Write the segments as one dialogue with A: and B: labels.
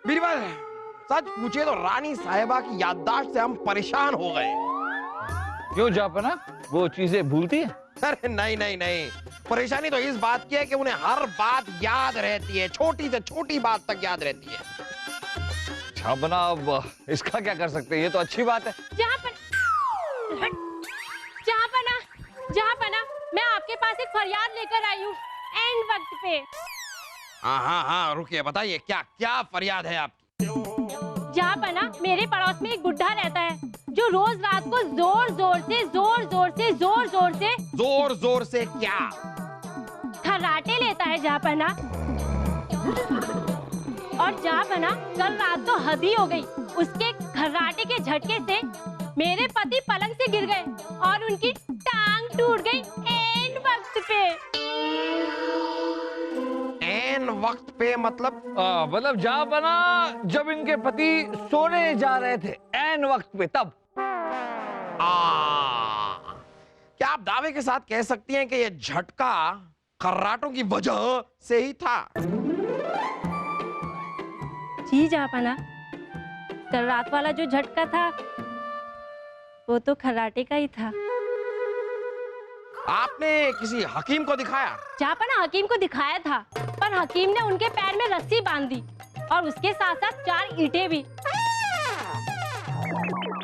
A: बीरबल, सच पूछे तो रानी साहिबा की याददाश्त से हम परेशान हो गए।
B: क्यों जापना, वो चीजें भूलती है?
A: अरे नहीं नहीं नहीं, परेशानी तो इस बात की है कि उन्हें हर बात याद रहती है, छोटी से छोटी बात तक याद रहती है।
B: जापना, अब इसका क्या कर सकते हैं, ये तो अच्छी बात है।
C: जहाँपना, मैं आपके पास एक फरियाद लेकर आई हूँ एंड वक्त पे।
A: हाँ, रुकिए, बताइए क्या क्या फरियाद है आपकी?
C: जहाँपना, मेरे पड़ोस में एक बुढ़ा रहता है जो रोज रात को जोर जोर से
A: क्या
C: खर्राटे लेता है जहाँपना। और जहाँपना, कल रात तो हद ही हो गई। उसके खर्राटे के झटके से मेरे पति पलंग से गिर गए और उनकी टांग टूट गई एंड वक्त पे।
A: एन वक्त पे मतलब?
B: मतलब जापना, जब इनके पति सोने जा रहे थे एन वक्त पे, तब।
A: क्या आप दावे के साथ कह सकती हैं कि यह झटका खर्राटों की वजह से ही था?
C: जी जहाँपना, कल रात वाला जो झटका था वो तो खर्राटे का ही था।
A: आपने किसी हकीम को दिखाया?
C: जहाँपना, हकीम को दिखाया था, पर हकीम ने उनके पैर में रस्सी बांध दी और उसके साथ साथ 4 ईंटें भी।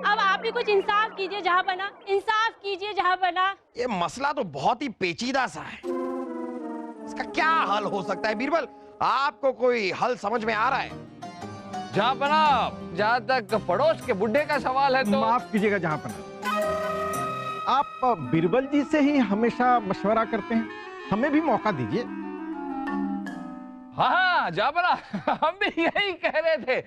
C: अब आप भी कुछ इंसाफ कीजिए जहाँपना, इंसाफ कीजिए जहाँपना।
A: ये मसला तो बहुत ही पेचीदा सा है, इसका क्या हल हो सकता है? बीरबल, आपको कोई हल समझ में आ रहा है?
B: जापना, जहाँ तक पड़ोस के बुढ़े का सवाल है तो
D: माफ कीजिएगा जहाँपना, आप बीरबल जी से ही हमेशा मशवरा करते हैं, हमें भी मौका दीजिए।
B: हाँ जापना, हम भी यही कह रहे थे,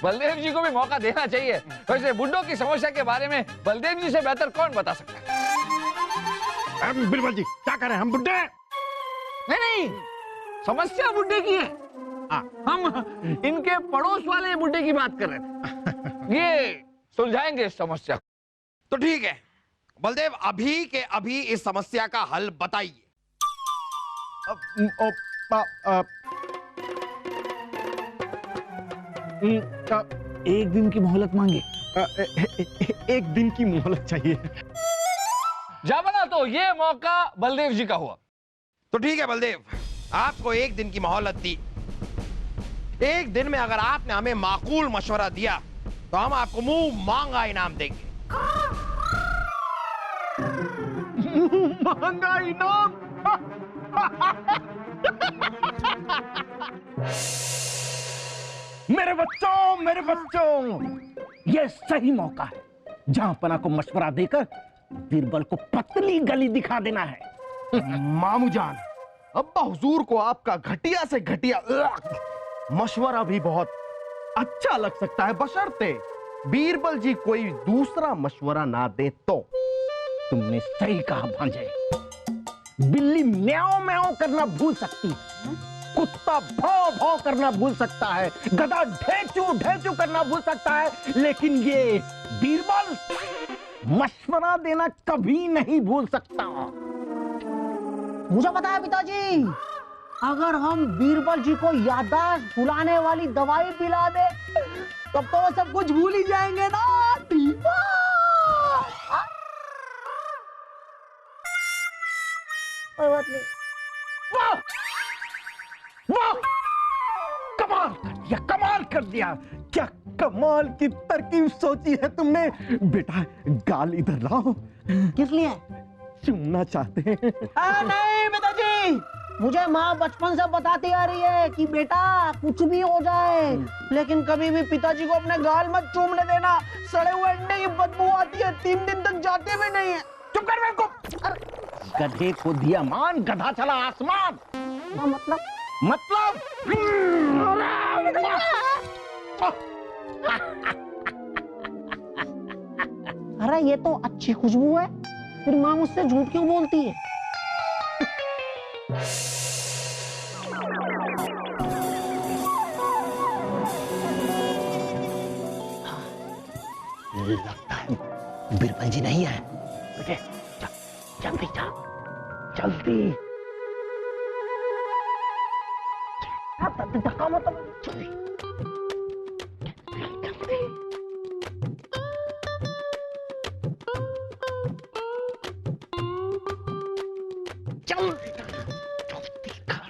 B: बलदेव जी को भी मौका देना चाहिए। वैसे बुड्ढों की समस्या के बारे में बलदेव जी से बेहतर कौन बता सकता है?
D: बीरबल जी क्या करें, हम बुड्ढे हैं?
B: नहीं, समस्या बुड्ढे की है। हम इनके पड़ोस वाले बुड्ढे की बात कर रहे थे। ये सुलझाएंगे इस समस्या को।
A: तो ठीक है बलदेव, अभी के अभी इस समस्या का हल बताइए।
B: एक दिन की मोहलत मांगे।
D: एक दिन की मोहलत चाहिए।
B: जापना, तो ये मौका बलदेव जी का हुआ।
A: तो ठीक है बलदेव, आपको एक दिन की मोहलत दी। एक दिन में अगर आपने हमें माकूल मशवरा दिया तो हम आपको मुंह मांगा इनाम देंगे।
D: महंगा इनाम? मेरे बच्चों, ये सही मौका है जहाँपना को मशवरा देकर बीरबल को पतली गली दिखा देना है।
E: मामू जान, अब्बा हुजूर को आपका घटिया से घटिया मशवरा भी बहुत अच्छा लग सकता है, बशर्ते बीरबल जी कोई दूसरा मशवरा ना दे तो।
D: तुमने सही कहा भांजे। बिल्ली म्याऊं म्याऊं करना भूल सकती है, कुत्ता भौं भौं करना भूल सकता है, गधा ढेचू ढेचू करना भूल सकता है, लेकिन ये बीरबल मशवरा देना कभी नहीं भूल सकता।
F: मुझे पता है पिताजी, अगर हम बीरबल जी को याददाश्त भुलाने वाली दवाई पिला दे तब तो वो सब कुछ भूल ही जाएंगे ना। कोई बात नहीं।
D: वाह वाह, कमाल कर दिया। क्या कमाल की तरकीब सोची है तुमने। बेटा गाल इधर लाओ।
F: किस लिए?
D: चुमना चाहते हैं।
F: नहीं पिताजी, मुझे माँ बचपन से बताती आ रही है कि बेटा कुछ भी हो जाए लेकिन कभी भी पिताजी को अपने गाल मत चूमने देना, सड़े हुए अंडे की बदबू आती है, 3 दिन तक जाते भी नहीं है।
D: चुप कर मेरे को। गधे को दिया मान, गधा चला आसमान।
F: मतलब अरे ये तो अच्छी खुशबू है, फिर माँ मुझसे झूठ क्यों बोलती है?
D: लगता है बीरबल जी नहीं है। बेटे जल्दी जा, जल्दी धक्का मत, जल्दी जल्दी। जल्दी जल्दी कर।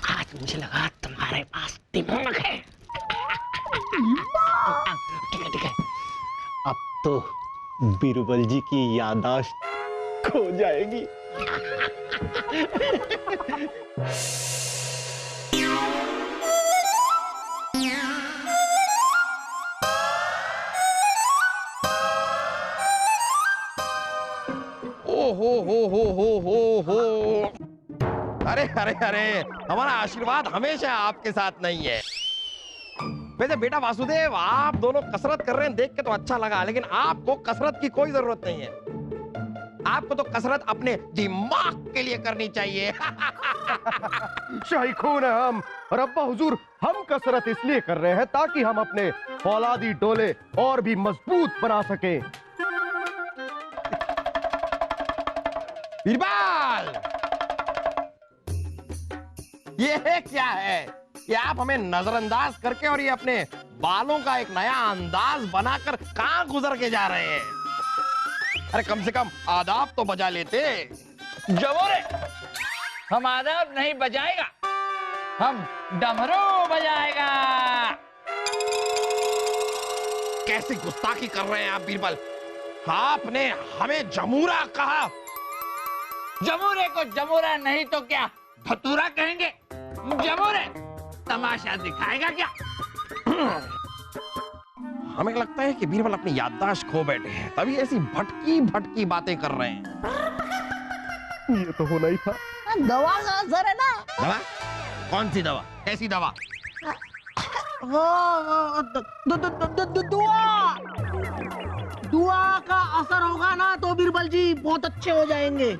D: आज मुझे लगा तुम्हारे पास दिमाग है। ठीक है, अब तो बीरबल जी की याददाश्त खो जाएगी।
A: हो। अरे अरे अरे, हमारा आशीर्वाद हमेशा आपके साथ नहीं है। वैसे बेटा वासुदेव, आप दोनों कसरत कर रहे हैं देख के तो अच्छा लगा, लेकिन आपको कसरत की कोई जरूरत नहीं है। आपको तो कसरत अपने दिमाग के लिए करनी चाहिए।
E: शाही खून है हम, और अब्बा हुजूर हम कसरत इसलिए कर रहे हैं ताकि हम अपने फौलादी डोले और भी मजबूत बना सके।
A: बीरबल, ये क्या है? ये आप हमें नजरअंदाज करके और ये अपने बालों का एक नया अंदाज बनाकर कहां गुजर के जा रहे हैं? अरे कम से कम आदाब तो बजा लेते।
B: जमोरे, हम आदाब नहीं बजाएगा, हम डमरू बजाएगा।
A: कैसी गुस्ताखी कर रहे हैं आप बीरबल? आपने हमें जमूरा कहा।
B: जमूरे को जमूरा नहीं तो क्या धतूरा कहेंगे? जमूरे तमाशा दिखाएगा क्या?
A: हमें लगता है कि बीरबल अपनी याददाश्त खो बैठे हैं, तभी ऐसी भटकी भटकी बातें कर रहे हैं।
E: ये तो होना ही था।
F: दवा का असर है ना।
A: दवा? कौन सी दवा? कैसी दवा?
F: दुआ का असर होगा ना तो बीरबल जी बहुत अच्छे हो जाएंगे।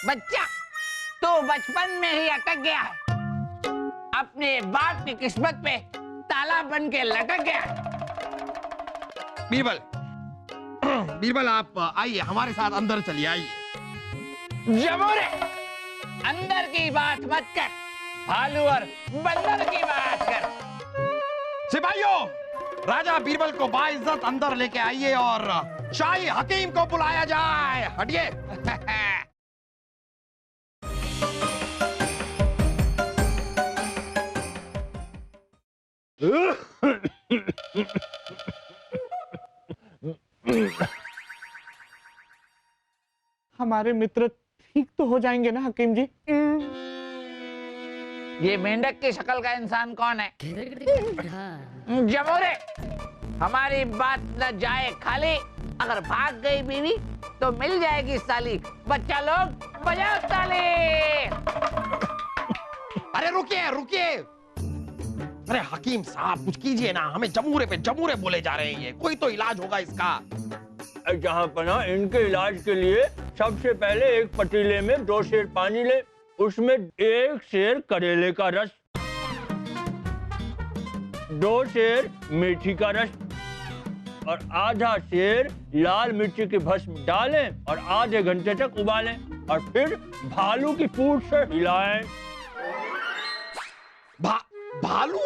B: बच्चा, तो बचपन में ही अटक गया है, अपने बाप की किस्मत पे ताला बन के लटक गया है।
A: बीरबल, बीरबल आप आइए हमारे साथ अंदर चलिए, आइए।
B: जमोरे, अंदर की बात मत कर, भालू और बंदर की बात कर।
A: सिपाहियों, राजा बीरबल को बाइज्जत अंदर लेके आइए और शाही हकीम को बुलाया जाए। हटिए।
D: हमारे मित्र ठीक तो हो जाएंगे ना हकीम जी?
B: ये मेंढक की शक्ल का इंसान कौन है? जमोरे, हमारी बात न जाए खाली, अगर भाग गई बीवी तो मिल जाएगी साली। बच्चा लोग बजाओ ताली।
A: अरे रुकिए रुकिए, अरे हकीम साहब कुछ कीजिए ना, हमें जमूरे पे जमूरे बोले जा रहे हैं। ये कोई तो इलाज होगा इसका।
G: जहाँ पना, इनके इलाज के लिए सबसे पहले एक पतीले में 2 सेर पानी ले, उसमें 1 सेर करेले का रस, 2 सेर मेथी का रस और आधा सेर लाल मिर्ची की भस्म डालें और आधे घंटे तक उबालें और फिर भालू की पूंछ से हिलाएं।
A: भालू?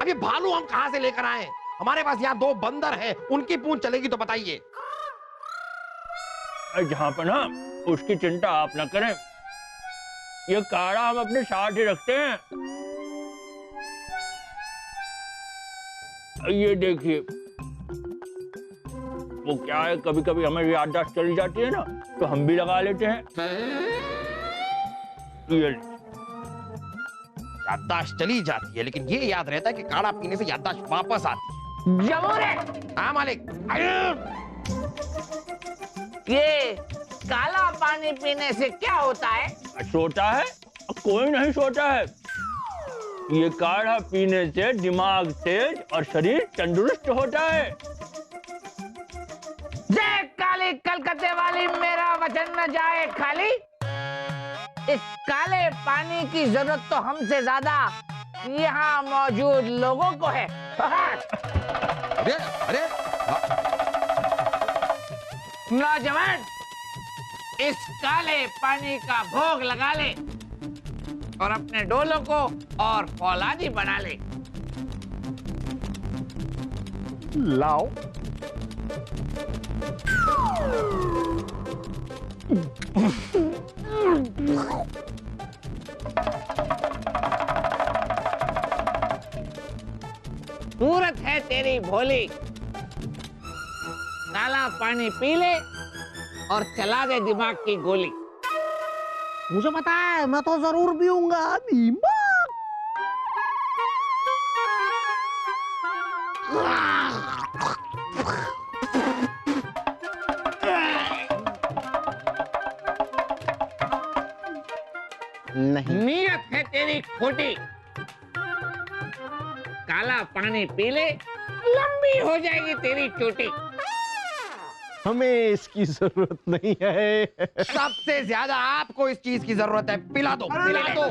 A: अभी भालू हम कहां से लेकर आए? हमारे पास यहाँ 2 बंदर हैं, उनकी पूंछ चलेगी तो बताइए।
G: जहाँ पना, उसकी चिंता आप न करें, ये काढ़ा हम अपने साथ ही रखते हैं। ये देखिए, वो क्या है, कभी कभी हमें याददाश्त चली जाती है ना, तो हम भी लगा लेते हैं। ये
A: याददाश्त चली जाती है, लेकिन ये याद रहता है कि काढ़ा पीने से याददाश्त वापस आती है।
B: जमोरे,
A: हाँ मालिक।
B: ये
H: काला पानी पीने से क्या होता है?
G: सोता है? कोई नहीं सोता है। ये काढ़ा पीने से दिमाग तेज और शरीर तंदुरुस्त होता है।
H: जय काली कलकत्ते वाली, मेरा वचन न जाए खाली। इस काले पानी की जरूरत तो हमसे ज्यादा यहाँ मौजूद लोगों को है।
A: अरे अरे
H: नौजवान, इस काले पानी का भोग लगा ले और अपने डोलों को और फौलादी बना ले।
D: लाओ।
H: सूरत है तेरी भोली, काला पानी पी ले और चला दे दिमाग की गोली।
F: मुझे पता है, मैं तो जरूर पीऊंगा।
D: नहीं,
H: नीयत है तेरी खोटी, काला पानी पी ले, लंबी हो जाएगी तेरी चोटी।
D: हमें इसकी जरूरत नहीं है।
A: सबसे ज्यादा आपको इस चीज की जरूरत है। पिला दो, पिला दो।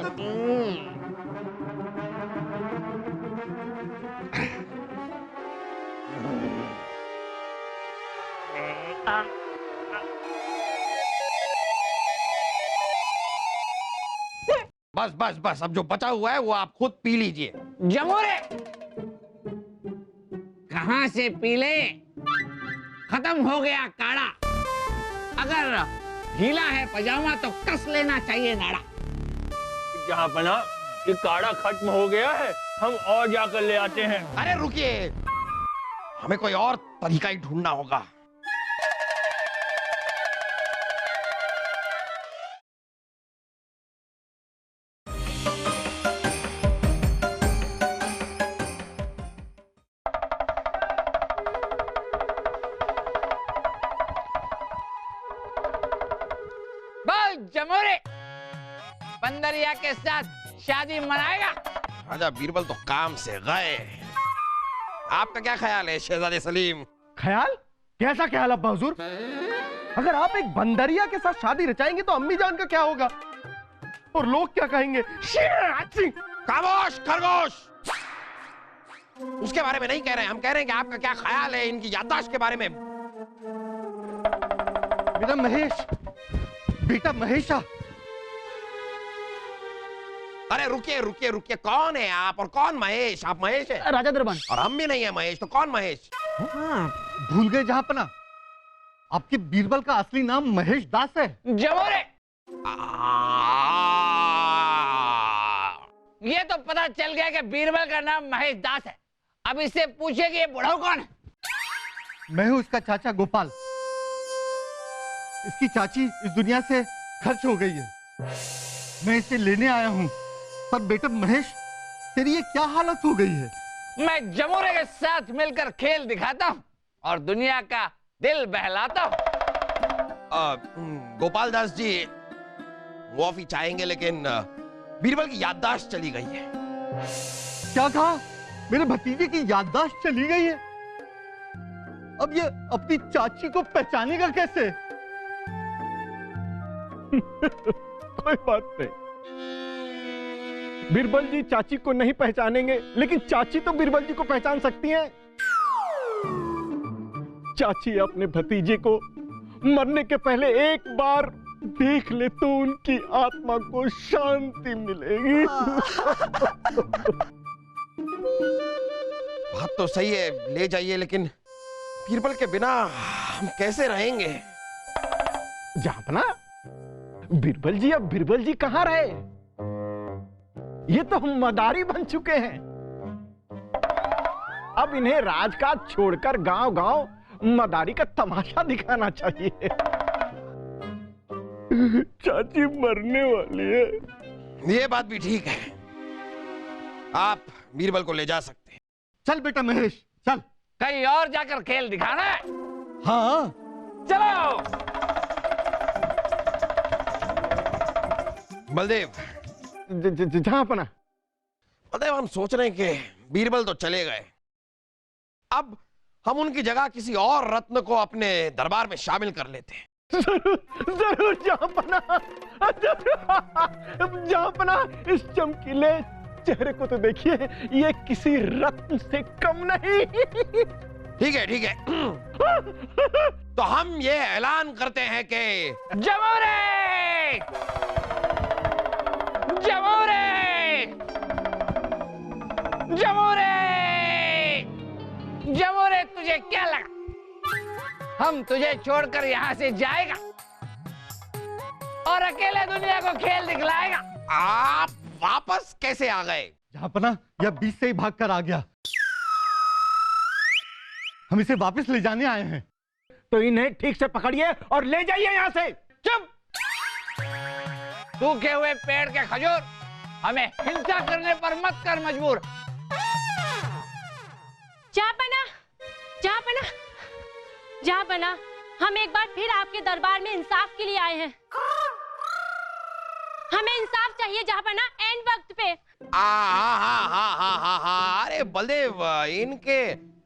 A: बस बस बस, अब जो बचा हुआ है वो आप खुद पी लीजिए।
H: जमोरे, कहां से पी ले? खत्म हो गया काढ़ा। अगर ढीला है पजामा तो कस लेना चाहिए नाड़ा।
G: जहाँ पना, ये काढ़ा खत्म हो गया है, हम और जाकर ले आते हैं।
A: अरे रुकिए, हमें कोई और तरीका ही ढूंढना होगा।
H: जमोरे, बंदरिया के साथ शादी मनाएगा?
A: राजा बीरबल तो काम से गए। आपका क्या ख्याल है शहजादे सलीम?
E: ख्याल? कैसा ख्याल अब्बा हुजूर? अगर आप एक बंदरिया के साथ शादी रचाएंगे तो अम्मी जान का क्या होगा और लोग क्या कहेंगे?
A: खामोश खरगोश, उसके बारे में नहीं कह रहे हैं। हम कह रहे हैं कि आपका क्या ख्याल है इनकी याददाश्त के बारे में।
E: मेरा महेश, बेटा महेशा।
A: अरे रुकिए रुकिए रुकिए, कौन है आप और कौन महेश? आप महेश है?
F: राजा दरबान।
A: और हम भी नहीं है महेश, तो कौन महेश?
E: भूल गए जहां पना, आपके बीरबल का असली नाम महेश दास है।
H: जमोरे, ये तो पता चल गया कि बीरबल का नाम महेश दास है। अब इससे पूछिए कि ये बुढ़ऊ कौन है?
E: मैं हूं इसका चाचा गोपाल। इसकी चाची इस दुनिया से खर्च हो गई है। मैं इसे लेने आया हूं, पर बेटा महेश, तेरी ये क्या हालत हो गई है?
H: मैं जमोरे के साथ मिलकर खेल दिखाता हूं और दुनिया का दिल बहलाता हूं।
A: गोपाल दास जी माफी चाहेंगे, लेकिन बीरबल की याददाश्त चली गई है।
E: क्या कहा? मेरे भतीजे की याददाश्त चली गई है? अब ये अपनी चाची को पहचानेगा कैसे? कोई बात नहीं, बीरबल जी चाची को नहीं पहचानेंगे, लेकिन चाची तो बीरबल जी को पहचान सकती हैं। चाची अपने भतीजे को मरने के पहले एक बार देख ले तो उनकी आत्मा को शांति मिलेगी।
A: बात तो सही है, ले जाइए, लेकिन बीरबल के बिना हम कैसे रहेंगे?
D: जापना, बीरबल जी, अब बीरबल जी कहाँ रहे? ये तो मदारी बन चुके हैं। अब इन्हें राजकाज छोड़कर गांव गांव मदारी का तमाशा दिखाना चाहिए। चाची मरने वाली है।
A: ये बात भी ठीक है, आप बीरबल को ले जा सकते हैं।
E: चल बेटा महेश, चल।
H: कहीं और जाकर खेल दिखाना है?
E: हाँ,
H: चलो।
A: बलदेव,
D: जहां पना।
A: बलदेव, हम सोच रहे हैं कि बीरबल तो चले गए, अब हम उनकी जगह किसी और रत्न को अपने दरबार में शामिल कर लेते हैं।
D: जरूर जहांपना, जहांपना, इस चमकीले चेहरे को तो देखिए, ये किसी रत्न से कम नहीं।
A: ठीक है, ठीक है। तो हम ये ऐलान करते हैं कि
H: जमोरे, जमोरे, जमोरे, जमोरे, तुझे क्या लगा हम तुझे छोड़कर यहाँ से जाएगा और अकेले दुनिया को खेल दिखलाएगा?
A: आप वापस कैसे आ गए?
I: जहांपना, यह बीच से ही भागकर आ गया। हम इसे वापस ले जाने आए हैं।
D: तो इन्हें ठीक से पकड़िए और ले जाइए यहाँ से।
H: चुप! सूखे हुए पेड़ के खजूर, हमें हिंसा करने पर मत कर मजबूर।
C: जहांपना, जहांपना, जहांपना, हम एक बार फिर आपके दरबार में इंसाफ के लिए आए हैं। हमें इंसाफ चाहिए जहांपना, एंड वक्त पे।
A: अरे बलदेव, इनके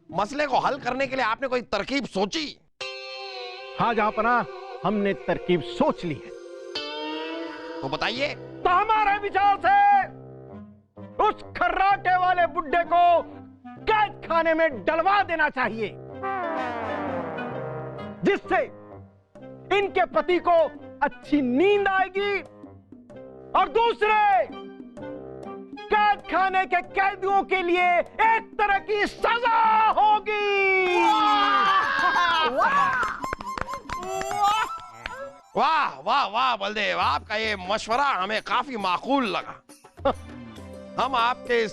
A: मसले को हल करने के लिए आपने कोई तरकीब सोची?
D: हाँ जहांपना, हमने तरकीब सोच ली है।
A: तो बताइए।
D: तो हमारे विचार से उस खर्राटे वाले बुड्ढे को कैद खाने में डलवा देना चाहिए, जिससे इनके पति को अच्छी नींद आएगी और दूसरे कैद खाने के कैदियों के लिए एक तरह की सजा होगी।
A: वाह वाह वाह बलदेव, आपका ये मशवरा हमें काफी माकूल लगा। हम आपके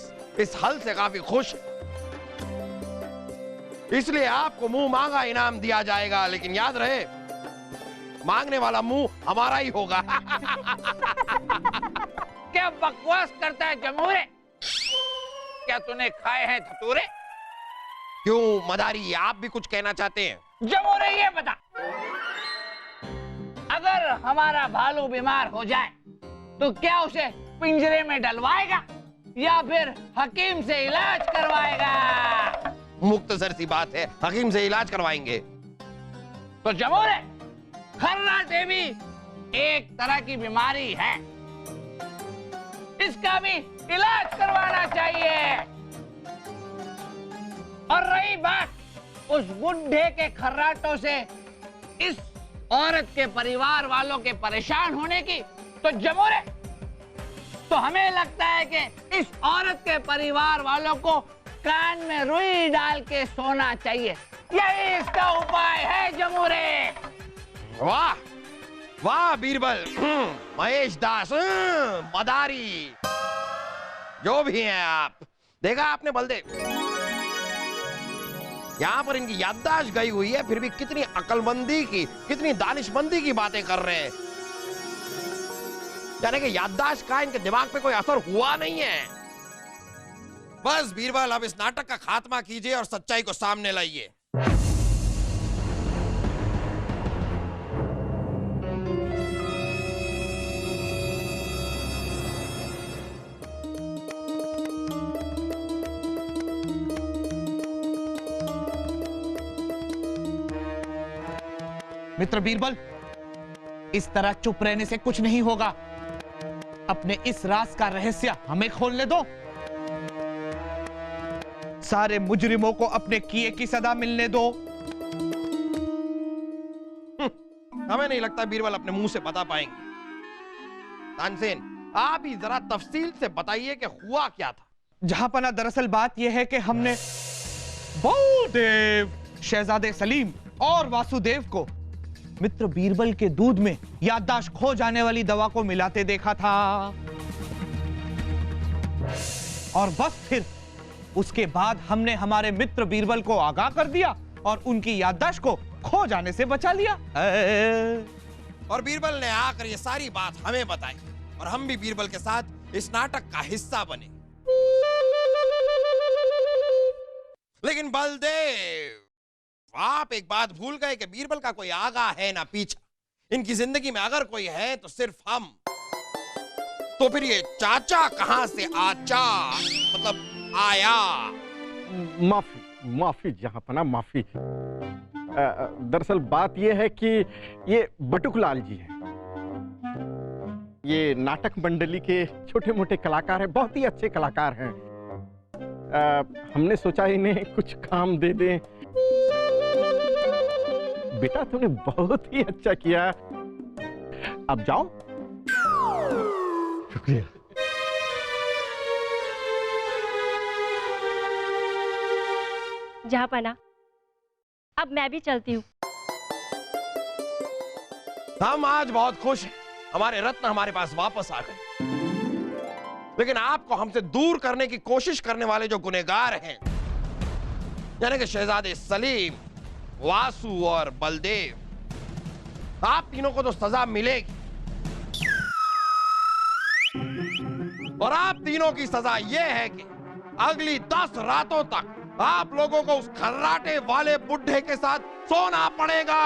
A: इस हल से काफी खुश हैं। इसलिए आपको मुंह मांगा इनाम दिया जाएगा, लेकिन याद रहे, मांगने वाला मुंह हमारा ही होगा।
H: क्या बकवास करता है जमूरे? क्या तूने खाए हैं धतूरे?
A: क्यों मदारी, आप भी कुछ कहना चाहते हैं?
H: जमूरे, ये बता, अगर हमारा भालू बीमार हो जाए तो क्या उसे पिंजरे में डलवाएगा या फिर हकीम से इलाज करवाएगा?
A: मुख्तसर सी बात है, हकीम से इलाज करवाएंगे।
H: तो जमूरे, खर्राटे भी एक तरह की बीमारी है, इसका भी इलाज करवाना चाहिए। और रही बात उस बुढ़े के खर्राटों से इस औरत के परिवार वालों के परेशान होने की, तो जमूरे, तो हमें लगता है कि इस औरत के परिवार वालों को कान में रुई डाल के सोना चाहिए। यही इसका उपाय है जमूरे।
A: वाह वाह बीरबल, महेश दास, मदारी, जो भी हैं आप। देखा आपने बलदेव, यहाँ पर इनकी याददाश्त गई हुई है, फिर भी कितनी अकलमंदी की, कितनी दानिशमंदी की बातें कर रहे हैं। यानी कि याददाश्त का इनके दिमाग पे कोई असर हुआ नहीं है। बस बीरबल, अब इस नाटक का खात्मा कीजिए और सच्चाई को सामने लाइए।
J: मित्र बीरबल, इस तरह चुप रहने से कुछ नहीं होगा। अपने इस राज का रहस्य हमें खोलने दो। सारे मुजरिमों को अपने किए की सजा मिलने दो।
A: हमें नहीं लगता बीरबल अपने मुंह से बता पाएंगे। तानसेन, आप ही जरा तफसील से बताइए कि हुआ क्या था।
J: जहांपना, दरअसल बात यह है कि हमने बहुदेव, शहजादे सलीम और वासुदेव को मित्र बीरबल के दूध में याददाश्त खो जाने वाली दवा को मिलाते देखा था, और बस फिर उसके बाद हमने हमारे मित्र बीरबल को आगाह कर दिया और उनकी याददाश्त को खो जाने से बचा लिया।
A: और बीरबल ने आकर ये सारी बात हमें बताई और हम भी बीरबल के साथ इस नाटक का हिस्सा बने। लेकिन बलदेव, आप एक बात भूल गए कि बीरबल का कोई आगा है ना पीछा। इनकी जिंदगी में अगर कोई है तो सिर्फ हम। तो फिर ये चाचा कहां से आचा मतलब आया?
D: माफी माफी जहांपना माफी। दरअसल बात यह है कि ये बटुकलाल जी हैं। ये नाटक मंडली के छोटे मोटे कलाकार हैं, बहुत ही अच्छे कलाकार हैं। हमने सोचा इन्हें कुछ काम दे दें। बेटा तुमने बहुत ही अच्छा किया, अब जाओ।
I: शुक्रिया।
C: जहांपना, अब मैं भी चलती हूँ।
A: हम आज बहुत खुश हैं, हमारे रत्न हमारे पास वापस आ गए। लेकिन आपको हमसे दूर करने की कोशिश करने वाले जो गुनहगार हैं, यानी कि शहजादे सलीम, वासु और बलदेव, आप तीनों को तो सजा मिलेगी। और आप तीनों की सजा यह है कि अगली 10 रातों तक आप लोगों को उस खर्राटे वाले बुड्ढे के साथ सोना पड़ेगा।